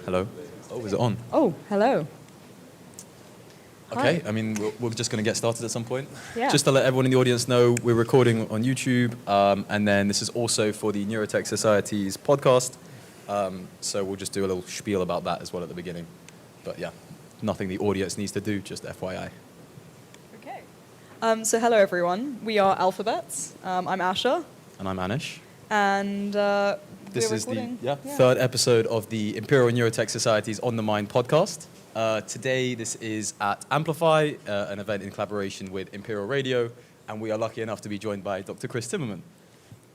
Hello. Oh, is it on? Oh, hello. Okay, Hi. I mean, we're just going to get started at some point. Yeah. Just to let everyone in the audience know, we're recording on YouTube, and then this is also for the Neurotech Society's podcast. So we'll just do a little spiel about that as well at the beginning. But yeah, nothing the audience needs to do, just FYI. Okay. So hello, everyone. We are Alphabets. I'm Asha. And I'm Anish. And This we're is recording. the third episode of the Imperial Neurotech Society's On the Mind podcast. Today, this is at Amplify, an event in collaboration with Imperial Radio, and we are lucky enough to be joined by Dr. Chris Timmermann.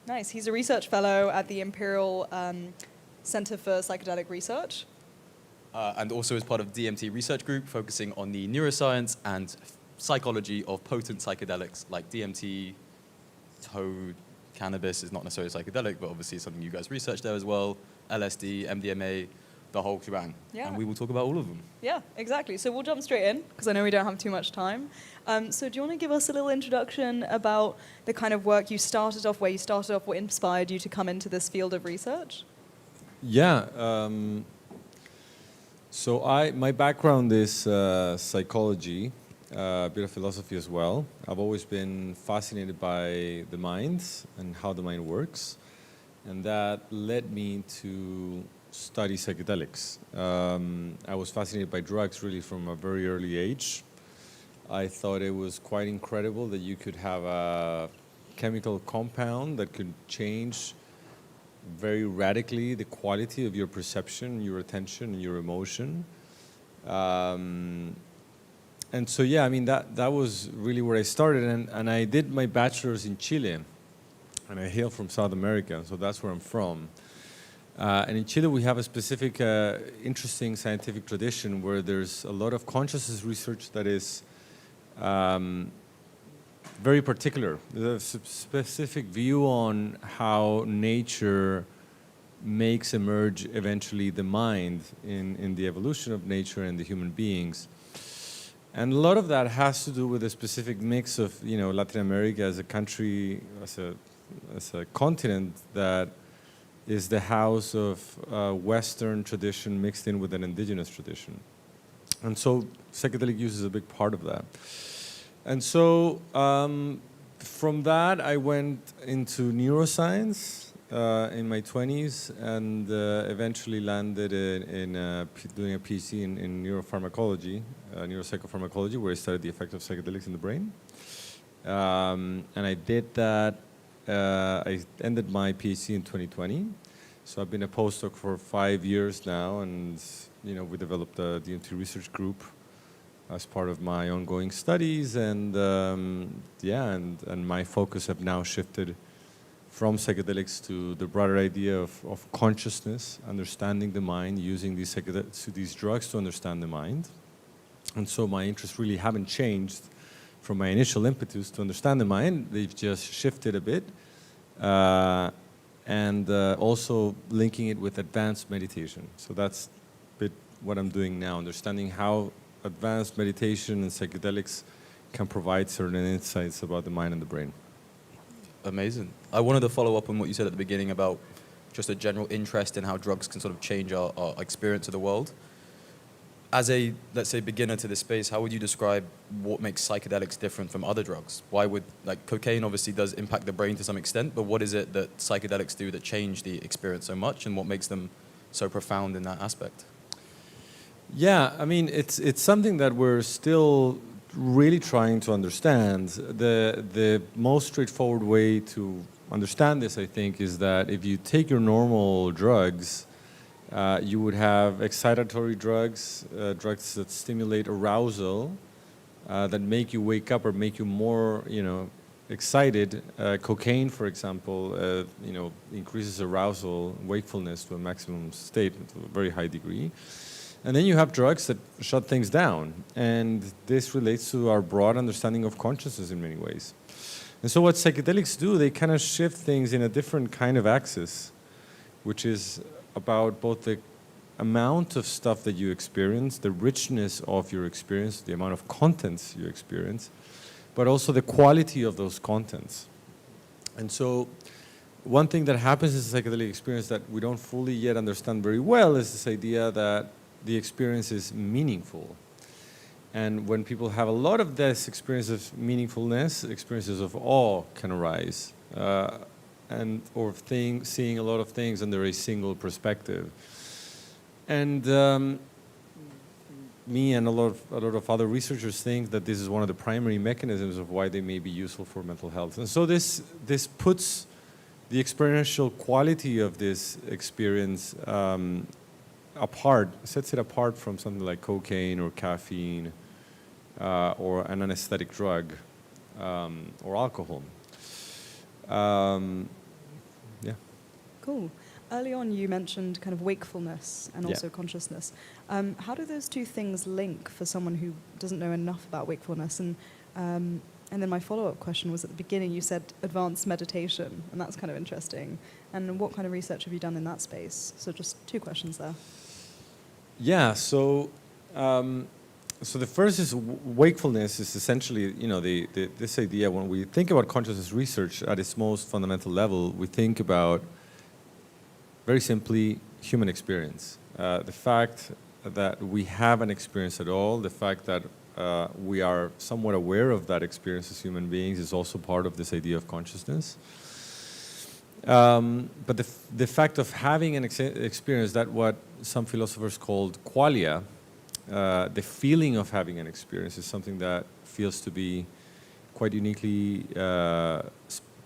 Nice. He's a research fellow at the Imperial Center for Psychedelic Research. And also is part of DMT research group focusing on the neuroscience and psychology of potent psychedelics like DMT, toad, cannabis is not necessarily psychedelic, but obviously something you guys researched there as well, LSD, MDMA, the whole shebang. Yeah. And we will talk about all of them. Yeah, exactly. So we'll jump straight in, because I know we don't have too much time. So do you want to give us a little introduction about the kind of work you started off, where you started off, what inspired you to come into this field of research? Yeah. So my background is psychology, a bit of philosophy as well. I've always been fascinated by the mind and how the mind works, and that led me to study psychedelics. I was fascinated by drugs really from a very early age. I thought it was quite incredible that you could have a chemical compound that could change very radically the quality of your perception, your attention, and your emotion. And so, yeah, I mean, that was really where I started. And I did my bachelor's in Chile. And I hail from South America, so that's where I'm from. And in Chile, we have a specific, interesting scientific tradition where there's a lot of consciousness research that is very particular. There's a specific view on how nature makes emerge eventually the mind in the evolution of nature and the human beings. And a lot of that has to do with a specific mix of, Latin America as a country, as a continent that is the house of Western tradition mixed in with an indigenous tradition. And so psychedelic use is a big part of that. And so from that, I went into neuroscience in my 20s and eventually landed in doing a PhD in neuropharmacology, neuropsychopharmacology, where I studied the effect of psychedelics in the brain. And I did that. I ended my PhD in 2020. So I've been a postdoc for 5 years now, and we developed a DMT research group as part of my ongoing studies, and my focus have now shifted from psychedelics to the broader idea of consciousness, understanding the mind, using these drugs to understand the mind. And so my interests really haven't changed from my initial impetus to understand the mind. They've just shifted a bit, and also linking it with advanced meditation. So that's a bit what I'm doing now, understanding how advanced meditation and psychedelics can provide certain insights about the mind and the brain. Amazing. I wanted to follow up on what you said at the beginning about just a general interest in how drugs can sort of change our experience of the world. As a, let's say, beginner to this space, how would you describe what makes psychedelics different from other drugs? Why would, cocaine obviously does impact the brain to some extent, but what is it that psychedelics do that change the experience so much, and what makes them so profound in that aspect? Yeah, I mean, it's something that we're still really trying to understand. The most straightforward way to understand this, I think, is that if you take your normal drugs, you would have excitatory drugs, drugs that stimulate arousal, that make you wake up or make you more, excited. Cocaine, for example, increases arousal, wakefulness to a maximum state, to a very high degree. And then you have drugs that shut things down. And this relates to our broad understanding of consciousness in many ways. And so what psychedelics do, they kind of shift things in a different kind of axis, which is about both the amount of stuff that you experience, the richness of your experience, the amount of contents you experience, but also the quality of those contents. And so one thing that happens in the psychedelic experience that we don't fully yet understand very well is this idea that the experience is meaningful. And when people have a lot of this experience of meaningfulness, experiences of awe can arise, or seeing a lot of things under a single perspective. And me and a lot of other researchers think that this is one of the primary mechanisms of why they may be useful for mental health. And so this puts the experiential quality of this experience apart, sets it apart from something like cocaine or caffeine or an anesthetic drug or alcohol. Yeah. Cool. Early on, you mentioned kind of wakefulness and also consciousness. How do those two things link for someone who doesn't know enough about wakefulness? And then my follow-up question was, at the beginning you said advanced meditation, and that's kind of interesting. And what kind of research have you done in that space? So just two questions there. Yeah, so the first is wakefulness is essentially, this idea, when we think about consciousness research at its most fundamental level, we think about, very simply, human experience. The fact that we have an experience at all, the fact that we are somewhat aware of that experience as human beings is also part of this idea of consciousness. But the fact of having an experience, that what some philosophers called qualia, the feeling of having an experience, is something that feels to be quite uniquely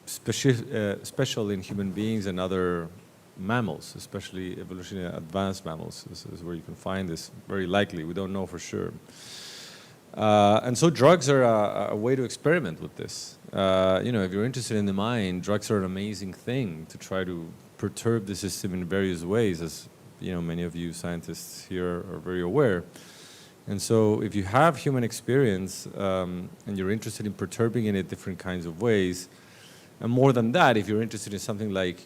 special in human beings and other mammals, especially evolutionary advanced mammals. This is where you can find this, very likely. We don't know for sure. And so drugs are a way to experiment with this. If you're interested in the mind, drugs are an amazing thing to try to perturb the system in various ways, as many of you scientists here are very aware. And so if you have human experience and you're interested in perturbing it in different kinds of ways, and more than that, if you're interested in something like,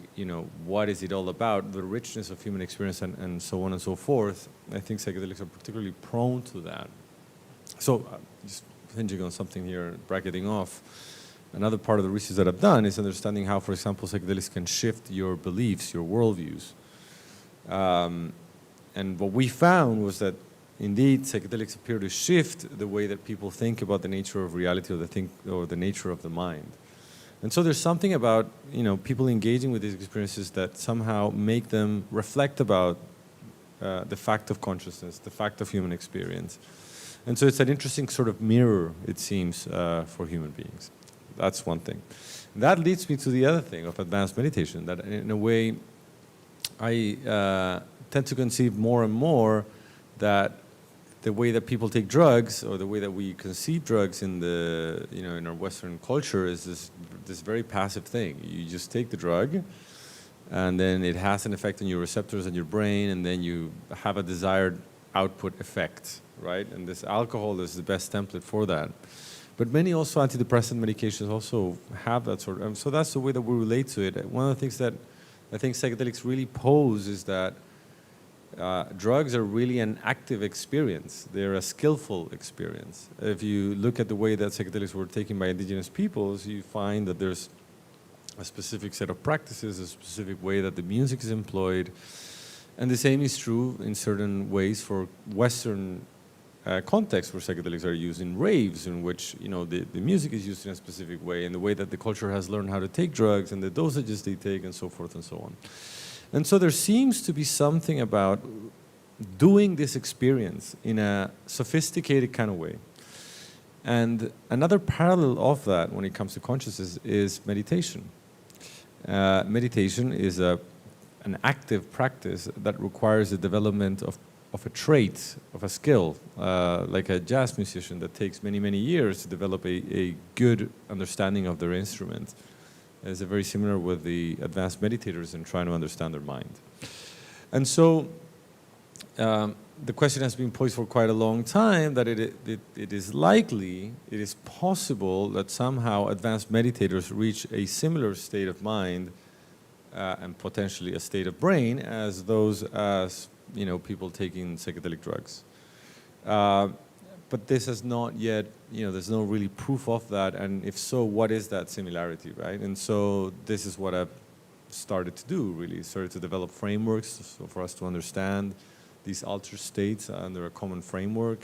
what is it all about, the richness of human experience and so on and so forth, I think psychedelics are particularly prone to that. So just hinging on something here, bracketing off, another part of the research that I've done is understanding how, for example, psychedelics can shift your beliefs, your worldviews. And what we found was that, indeed, psychedelics appear to shift the way that people think about the nature of reality or the nature of the mind. And so there's something about people engaging with these experiences that somehow make them reflect about the fact of consciousness, the fact of human experience. And so it's an interesting sort of mirror, it seems, for human beings. That's one thing. And that leads me to the other thing of advanced meditation, that in a way I tend to conceive more and more that the way that people take drugs, or the way that we conceive drugs in our Western culture, is this very passive thing. You just take the drug, and then it has an effect on your receptors in your brain, and then you have a desired output effect, right? And this alcohol is the best template for that. But many also antidepressant medications also have that sort of, so that's the way that we relate to it. One of the things that I think psychedelics really pose is that drugs are really an active experience. They're a skillful experience. If you look at the way that psychedelics were taken by indigenous peoples, you find that there's a specific set of practices, a specific way that the music is employed. And the same is true in certain ways for Western contexts where psychedelics are used, in raves, in which the music is used in a specific way, and the way that the culture has learned how to take drugs and the dosages they take, and so forth and so on. And so there seems to be something about doing this experience in a sophisticated kind of way. And another parallel of that when it comes to consciousness is meditation. Meditation is an active practice that requires the development of a trait, of a skill, like a jazz musician that takes many, many years to develop a good understanding of their instrument. It's very similar with the advanced meditators in trying to understand their mind. And so the question has been posed for quite a long time that it is likely, it is possible that somehow advanced meditators reach a similar state of mind and potentially a state of brain as those as people taking psychedelic drugs. But this has not yet, there's no really proof of that, and if so, what is that similarity, right? And so this is what I've started to do, really. Started to develop frameworks so for us to understand these altered states under a common framework.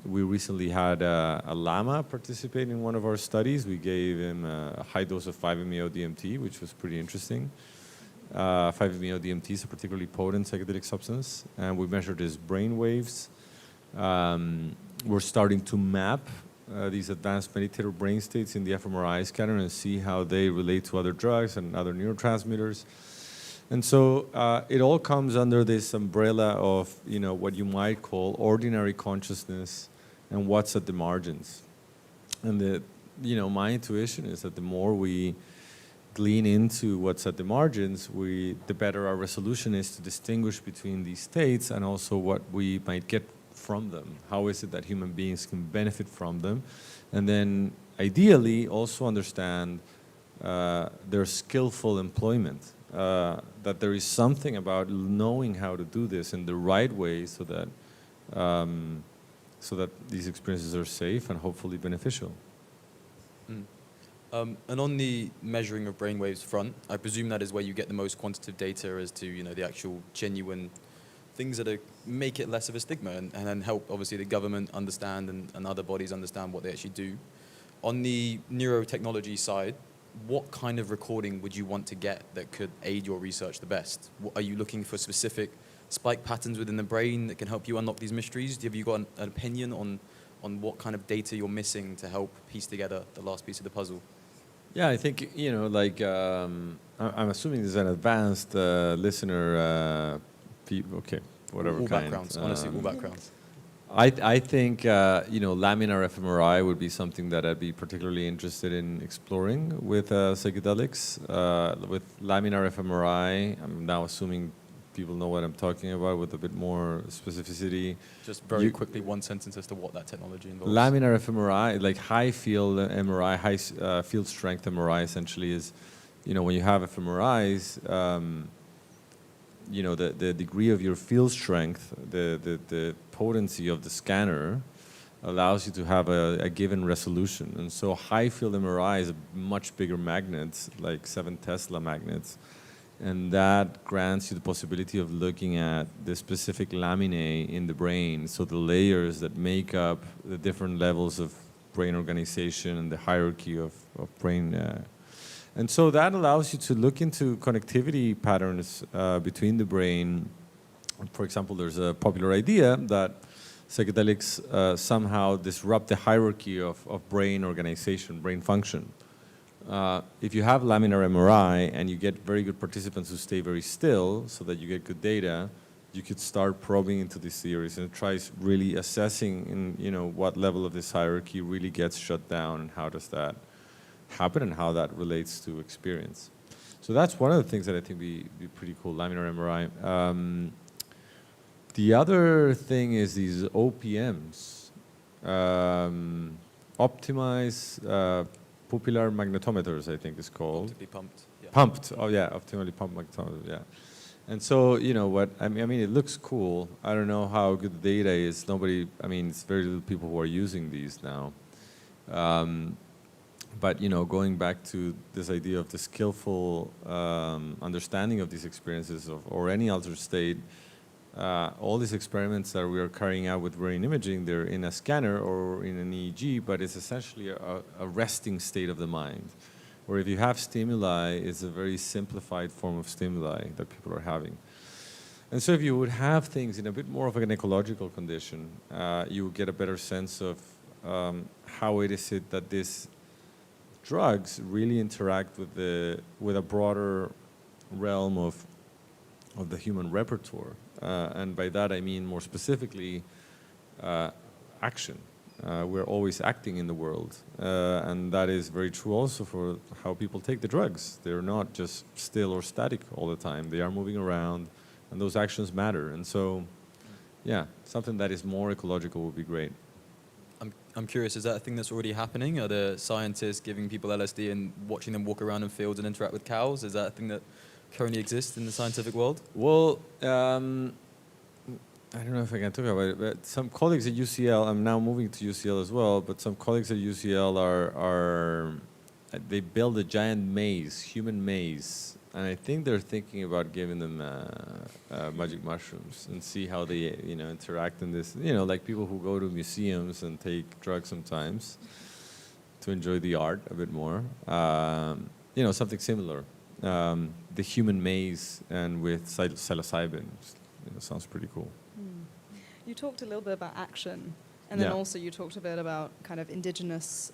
We recently had a llama participate in one of our studies. We gave him a high dose of 5-MeO-DMT, which was pretty interesting. 5-MeO-DMT is a particularly potent psychedelic substance, and we measured his brain waves. We're starting to map these advanced meditator brain states in the fMRI scanner and see how they relate to other drugs and other neurotransmitters. And so it all comes under this umbrella of, you know, what you might call ordinary consciousness and what's at the margins. And my intuition is that the more we glean into what's at the margins, the better our resolution is to distinguish between these states and also what we might get from them. How is it that human beings can benefit from them? And then ideally also understand their skillful employment. That there is something about knowing how to do this in the right way so that these experiences are safe and hopefully beneficial. And on the measuring of brainwaves front, I presume that is where you get the most quantitative data as to, you know, the actual genuine things that make it less of a stigma and then help, obviously, the government understand and other bodies understand what they actually do. On the neurotechnology side, what kind of recording would you want to get that could aid your research the best? Are you looking for specific spike patterns within the brain that can help you unlock these mysteries? Have you got an opinion on what kind of data you're missing to help piece together the last piece of the puzzle? Yeah, I think, you know, like, I'm assuming there's an advanced listener, okay, whatever all kind. Backgrounds, honestly, all backgrounds. I think, laminar fMRI would be something that I'd be particularly interested in exploring with psychedelics. With laminar fMRI, I'm now assuming people know what I'm talking about with a bit more specificity. Just very quickly, one sentence as to what that technology involves. Laminar fMRI, like high field MRI, high field strength MRI essentially is, you know, when you have fMRIs, the degree of your field strength, the potency of the scanner allows you to have a given resolution. And so high field MRI is a much bigger magnet, like 7 Tesla magnets. And that grants you the possibility of looking at the specific laminae in the brain, so the layers that make up the different levels of brain organization and the hierarchy of brain. And so that allows you to look into connectivity patterns between the brain. For example, there's a popular idea that psychedelics somehow disrupt the hierarchy of brain organization, brain function. If you have laminar MRI and you get very good participants who stay very still so that you get good data, you could start probing into these theories, and it tries really assessing what level of this hierarchy really gets shut down and how does that happen and how that relates to experience. So that's one of the things that I think would be pretty cool, laminar MRI. The other thing is these OPMs, optimize pupillar magnetometers, I think it's called. Optically pumped. Yeah. Pumped, oh yeah, optimally pumped magnetometers, yeah. And so, I mean, it looks cool. I don't know how good the data is. It's very little people who are using these now. But, going back to this idea of the skillful understanding of these experiences or any altered state, all these experiments that we are carrying out with brain imaging, they're in a scanner or in an EEG, but it's essentially a resting state of the mind. Or if you have stimuli, it's a very simplified form of stimuli that people are having. And so if you would have things in a bit more of an ecological condition, you would get a better sense of how it is that these drugs really interact with a broader realm of the human repertoire. And by that I mean more specifically action. We're always acting in the world. And that is very true also for how people take the drugs. They're not just still or static all the time. They are moving around, and those actions matter. And so, yeah, something that is more ecological would be great. I'm curious, is that a thing that's already happening? Are there scientists giving people LSD and watching them walk around in fields and interact with cows? Is that a thing that currently exists in the scientific world? Well, I don't know if I can talk about it, but some colleagues at UCL, I'm now moving to UCL as well, but some colleagues at UCL are they build a giant maze, human maze, and I think they're thinking about giving them magic mushrooms and see how they, interact in this. Like people who go to museums and take drugs sometimes to enjoy the art a bit more. Something similar. The human maze and with psilocybin, sounds pretty cool. You talked a little bit about action, and then Yeah. also you talked a bit about kind of indigenous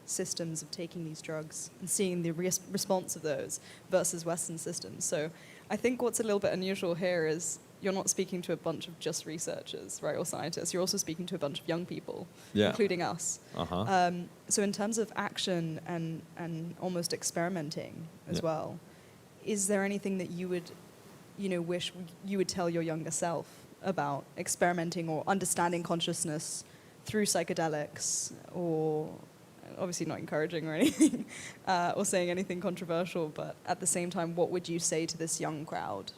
systems of taking these drugs and seeing the response of those versus Western systems. So I think what's a little bit unusual here is you're not speaking to a bunch of just researchers, right, or scientists. You're also speaking to a bunch of young people, including us. Uh-huh. So in terms of action and almost experimenting as well, is there anything that you would, wish you would tell your younger self about experimenting or understanding consciousness through psychedelics, or obviously not encouraging or anything, or saying anything controversial, but at the same time, what would you say to this young crowd?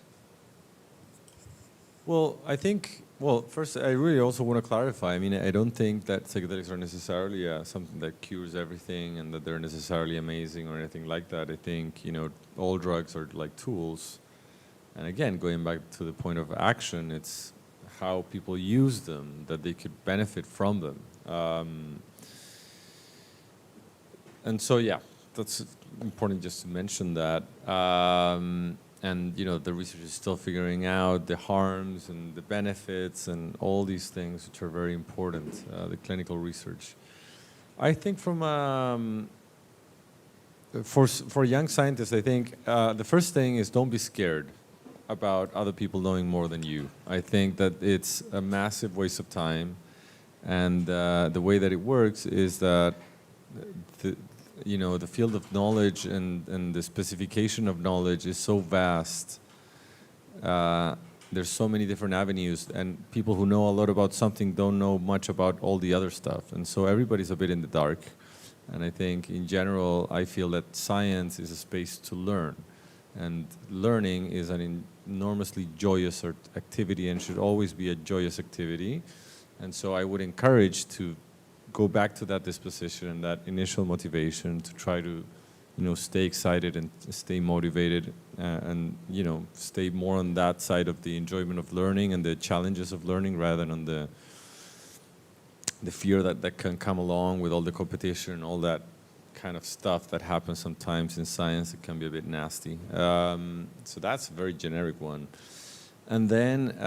Well, I think, first, I really also want to clarify. I mean, I don't think that psychedelics are necessarily something that cures everything and that they're necessarily amazing or anything like that. I think, all drugs are like tools. And again, going back to the point of action, it's how people use them, that they could benefit from them. And so, that's important just to mention that. And the research is still figuring out the harms and the benefits and all these things, which are very important, the clinical research. I think for young scientists, I think the first thing is don't be scared about other people knowing more than you. I think that it's a massive waste of time. And the way that it works is that the field of knowledge and the specification of knowledge is so vast. There's so many different avenues, and people who know a lot about something don't know much about all the other stuff. And so everybody's a bit in the dark. And I think in general, I feel that science is a space to learn. And learning is an enormously joyous activity and should always be a joyous activity. And so I would encourage to go back to that disposition and that initial motivation to try to, stay excited and stay motivated and, stay more on that side of the enjoyment of learning and the challenges of learning rather than on the fear that can come along with all the competition and all that kind of stuff that happens sometimes in science. It can be a bit nasty. So that's a very generic one. And then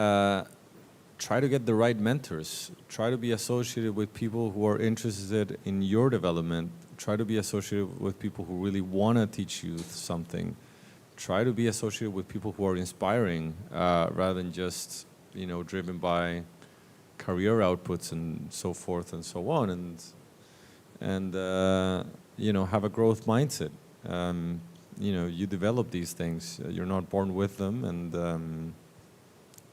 try to get the right mentors. Try to be associated with people who are interested in your development. Try to be associated with people who really want to teach you something. Try to be associated with people who are inspiring rather than just, driven by career outputs and so forth and so on. And have a growth mindset. You develop these things. You're not born with them. And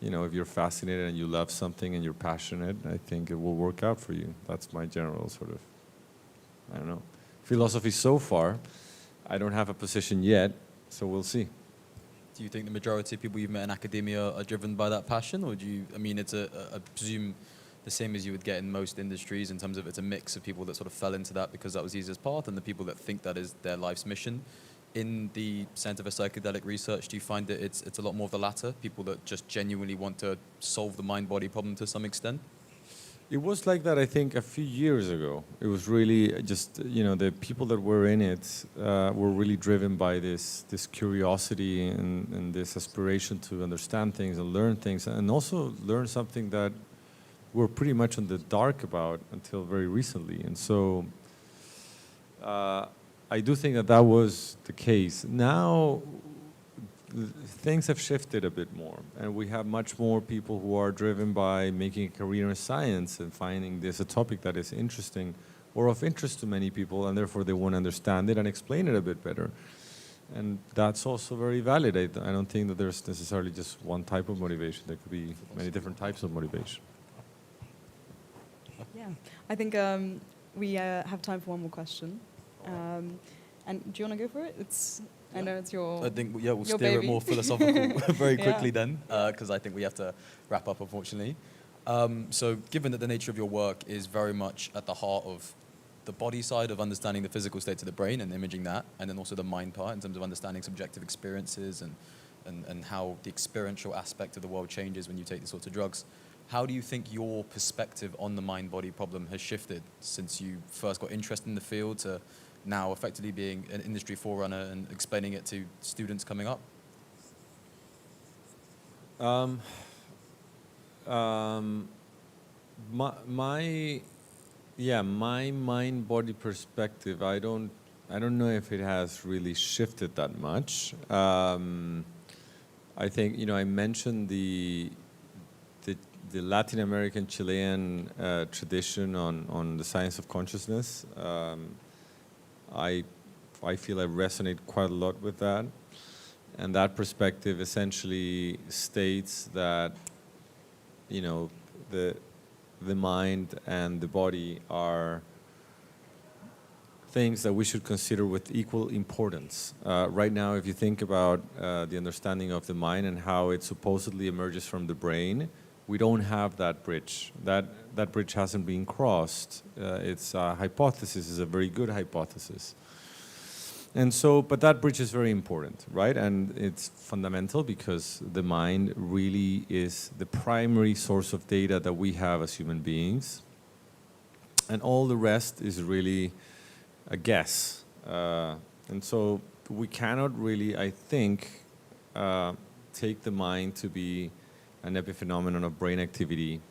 if you're fascinated and you love something and you're passionate, I think it will work out for you. That's my general sort of, philosophy so far. I don't have a position yet, so we'll see. Do you think the majority of people you've met in academia are driven by that passion, or it's I presume the same as you would get in most industries in terms of it's a mix of people that sort of fell into that because that was the easiest path and the people that think that is their life's mission. In the Center for Psychedelic Research, do you find that it's a lot more of the latter, people that just genuinely want to solve the mind-body problem to some extent? It was like that, I think, a few years ago. It was really just, the people that were in it were really driven by this curiosity and this aspiration to understand things and learn things, and also learn something that we're pretty much in the dark about until very recently. And so I do think that was the case. Now, things have shifted a bit more, and we have much more people who are driven by making a career in science and finding this a topic that is interesting or of interest to many people, and therefore they want to understand it and explain it a bit better. And that's also very valid. I don't think that there's necessarily just one type of motivation. There could be many different types of motivation. Yeah, I think we have time for one more question. And do you want to go for it? I know it's your. I think we'll steer baby. it more philosophical very quickly then, because I think we have to wrap up, unfortunately. So, given that the nature of your work is very much at the heart of the body side of understanding the physical state of the brain and imaging that, and then also the mind part in terms of understanding subjective experiences and how the experiential aspect of the world changes when you take these sorts of drugs. How do you think your perspective on the mind-body problem has shifted since you first got interested in the field to now effectively being an industry forerunner and explaining it to students coming up? My mind-body perspective, I don't know if it has really shifted that much. I think, I mentioned the Latin American Chilean tradition on the science of consciousness. I feel I resonate quite a lot with that. And that perspective essentially states that, the mind and the body are things that we should consider with equal importance. Right now, if you think about the understanding of the mind and how it supposedly emerges from the brain, we don't have that bridge. That bridge hasn't been crossed. It's a hypothesis, is a very good hypothesis. And so, but that bridge is very important, right? And it's fundamental because the mind really is the primary source of data that we have as human beings. And all the rest is really a guess. And so we cannot really, I think, take the mind to be an epiphenomenon of brain activity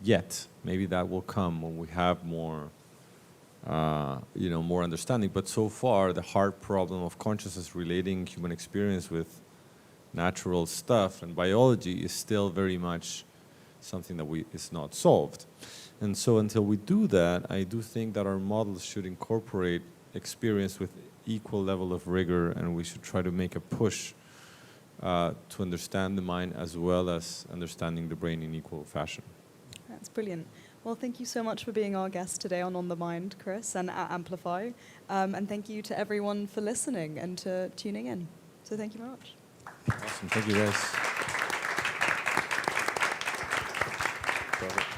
yet. Maybe that will come when we have more more understanding. But so far, the hard problem of consciousness relating human experience with natural stuff and biology is still very much something that is not solved. And so until we do that, I do think that our models should incorporate experience with equal level of rigor, and we should try to make a push to understand the mind as well as understanding the brain in equal fashion. That's brilliant. Well, thank you so much for being our guest today on The Mind, Chris, and at Amplify. And thank you to everyone for listening and to tuning in. So thank you very much. Awesome. Thank you, guys. Perfect.